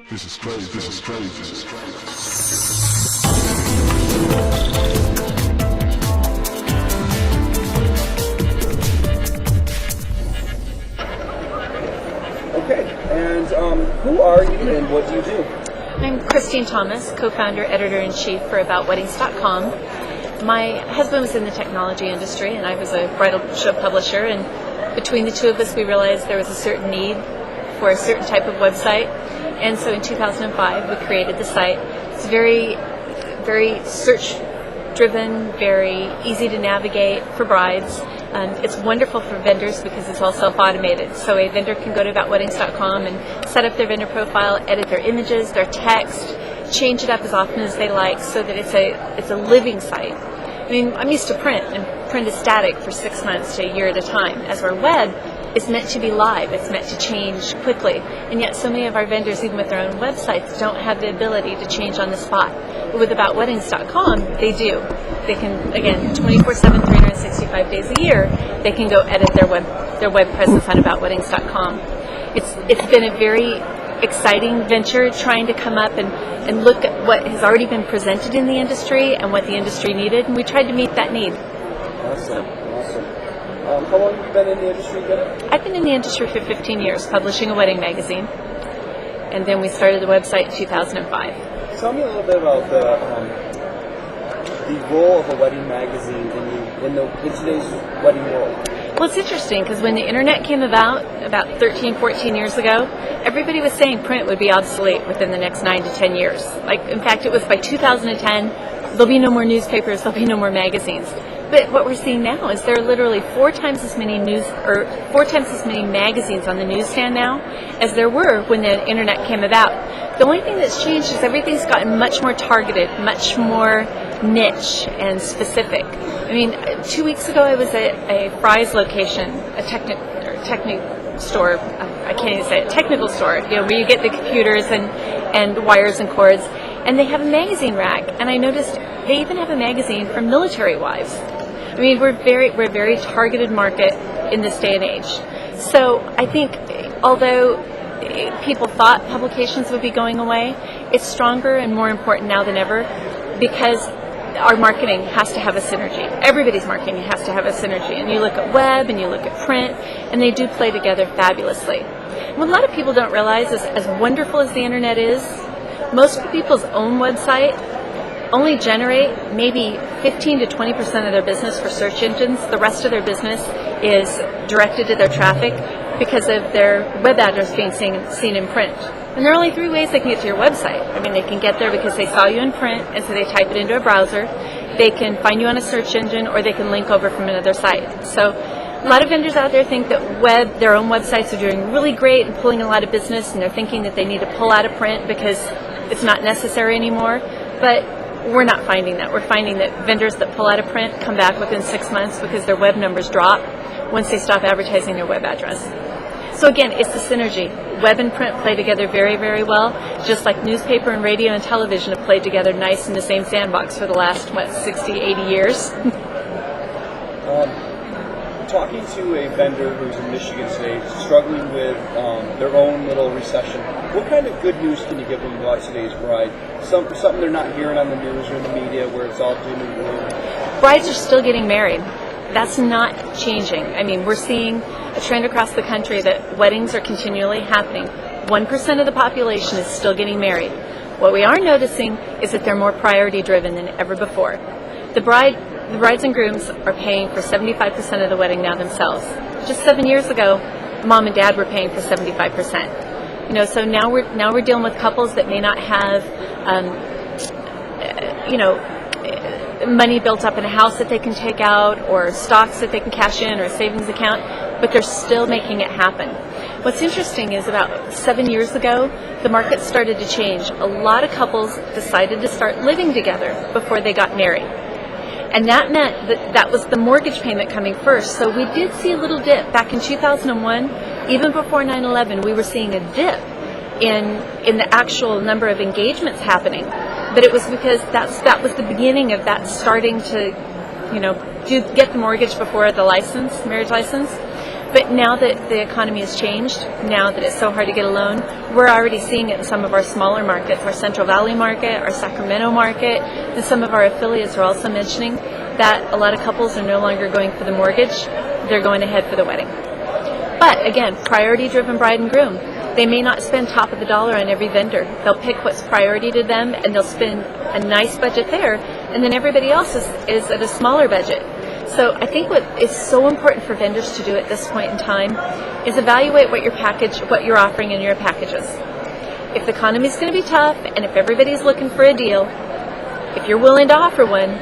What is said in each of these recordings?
This is crazy. This is crazy. This is crazy. Okay, and who are you and what do you do? I'm Cristine Thomas, co-founder, editor-in-chief for AboutWeddings.com. My husband was in the technology industry and I was a bridal show publisher, and between the two of us we realized there was a certain need for a certain type of website, and so in 2005 we created the site. It's very search-driven, very easy to navigate for brides. It's wonderful for vendors because it's all self-automated. So a vendor can go to AboutWeddings.com and set up their vendor profile, edit their images, their text, change it up as often as they like, so that it's a living site. I mean, I'm used to print, and print is static for 6 months to a year at a time. As our web is meant to be live, it's meant to change quickly, and yet so many of our vendors, even with their own websites, don't have the ability to change on the spot. But with AboutWeddings.com, they do. They can, again, 24/7, 365 days a year, they can go edit their web presence on AboutWeddings.com. It's been a very exciting venture, trying to come up and look at what has already been presented in the industry and what the industry needed, and we tried to meet that need. Awesome. How long have you been in the industry again? I've been in the industry for 15 years, publishing a wedding magazine, and then we started the website in 2005. Tell me a little bit about the role of a wedding magazine in today's wedding world. Well, it's interesting because when the internet came about 13, 14 years ago, everybody was saying print would be obsolete within the next 9 to 10 years. In fact, it was by 2010, there'll be no more newspapers, there'll be no more magazines. But what we're seeing now is there are literally 4 times as many magazines on the newsstand now as there were when the internet came about. The only thing that's changed is everything's gotten much more targeted, much more niche and specific. I mean, 2 weeks ago I was at a Fry's location, a technical store. I can't even say it. Technical store, where you get the computers and wires and cords, and they have a magazine rack. And I noticed they even have a magazine for military wives. I mean, we're a very targeted market in this day and age. So I think, although people thought publications would be going away, it's stronger and more important now than ever, because our marketing has to have a synergy. Everybody's marketing has to have a synergy. And you look at web and you look at print, and they do play together fabulously. What a lot of people don't realize is, as wonderful as the internet is, most people's own website only generate maybe 15 to 20% of their business for search engines. The rest of their business is directed to their traffic because of their web address being seen in print. And there are only 3 ways they can get to your website. I mean, they can get there because they saw you in print, and so they type it into a browser. They can find you on a search engine, or they can link over from another site. So a lot of vendors out there think that their own websites are doing really great and pulling a lot of business, and they're thinking that they need to pull out of print because it's not necessary anymore. But we're not finding that. We're finding that vendors that pull out of print come back within 6 months because their web numbers drop once they stop advertising their web address. So again, it's the synergy. Web and print play together very, very well, just like newspaper and radio and television have played together nice in the same sandbox for the last, 60, 80 years. Talking to a vendor who's in Michigan today, struggling with their own little recession, what kind of good news can you give them about today's bride? Something they're not hearing on the news or in the media where it's all doom and gloom. Brides are still getting married. That's not changing. I mean, we're seeing a trend across the country that weddings are continually happening. 1% of the population is still getting married. What we are noticing is that they're more priority driven than ever before. The brides and grooms are paying for 75% of the wedding now themselves. Just 7 years ago, mom and dad were paying for 75%. So now we're dealing with couples that may not have, money built up in a house that they can take out, or stocks that they can cash in, or a savings account, but they're still making it happen. What's interesting is about 7 years ago, the market started to change. A lot of couples decided to start living together before they got married. And that meant that was the mortgage payment coming first. So we did see a little dip back in 2001. Even before 9/11, we were seeing a dip in the actual number of engagements happening. But it was because that was the beginning of that starting to, get the mortgage before the marriage license. But now that the economy has changed, now that it's so hard to get a loan, we're already seeing it in some of our smaller markets, our Central Valley market, our Sacramento market, and some of our affiliates are also mentioning that a lot of couples are no longer going for the mortgage, they're going ahead for the wedding. But again, priority-driven bride and groom. They may not spend top of the dollar on every vendor. They'll pick what's priority to them, and they'll spend a nice budget there, and then everybody else is at a smaller budget. So I think what is so important for vendors to do at this point in time is evaluate what you're offering in your packages. If the economy is going to be tough, and if everybody's looking for a deal, if you're willing to offer one,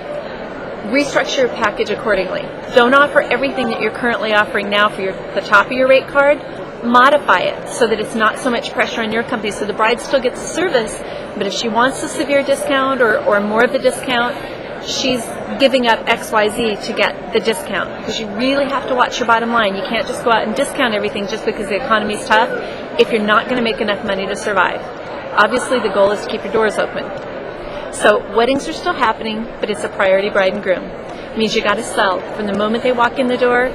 restructure your package accordingly. Don't offer everything that you're currently offering now for the top of your rate card. Modify it so that it's not so much pressure on your company, so the bride still gets the service, but if she wants a severe discount or more of a discount, she's giving up XYZ to get the discount, because you really have to watch your bottom line. You can't just go out and discount everything just because the economy's tough if you're not going to make enough money to survive. Obviously the goal is to keep your doors open. So weddings are still happening, but it's a priority bride and groom. It means you got to sell from the moment they walk in the door.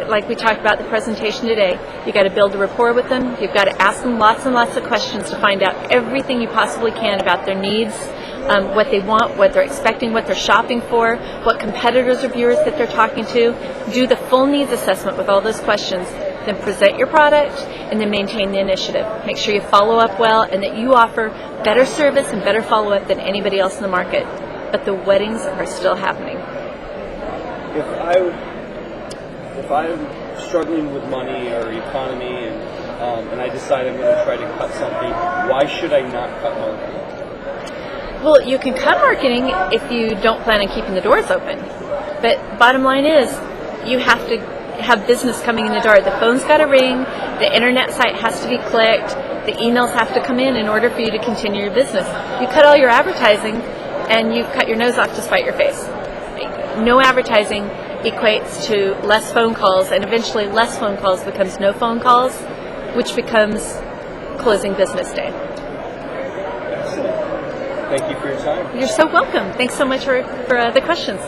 Like we talked about the presentation today, you got to build a rapport with them. You've got to ask them lots and lots of questions to find out everything you possibly can about their needs, what they want, what they're expecting, what they're shopping for, what competitors or viewers that they're talking to. Do the full needs assessment with all those questions. Then present your product, and then maintain the initiative. Make sure you follow up well, and that you offer better service and better follow-up than anybody else in the market. But the weddings are still happening. If I'm struggling with money or economy and I decide I'm going to try to cut something, why should I not cut marketing? Well, you can cut marketing if you don't plan on keeping the doors open. But bottom line is, you have to have business coming in the door. The phone's got to ring, the internet site has to be clicked, the emails have to come in order for you to continue your business. You cut all your advertising and you cut your nose off to spite your face. No advertising equates to less phone calls, and eventually less phone calls becomes no phone calls, which becomes closing business day. Excellent. Thank you for your time. You're so welcome. Thanks so much for the questions.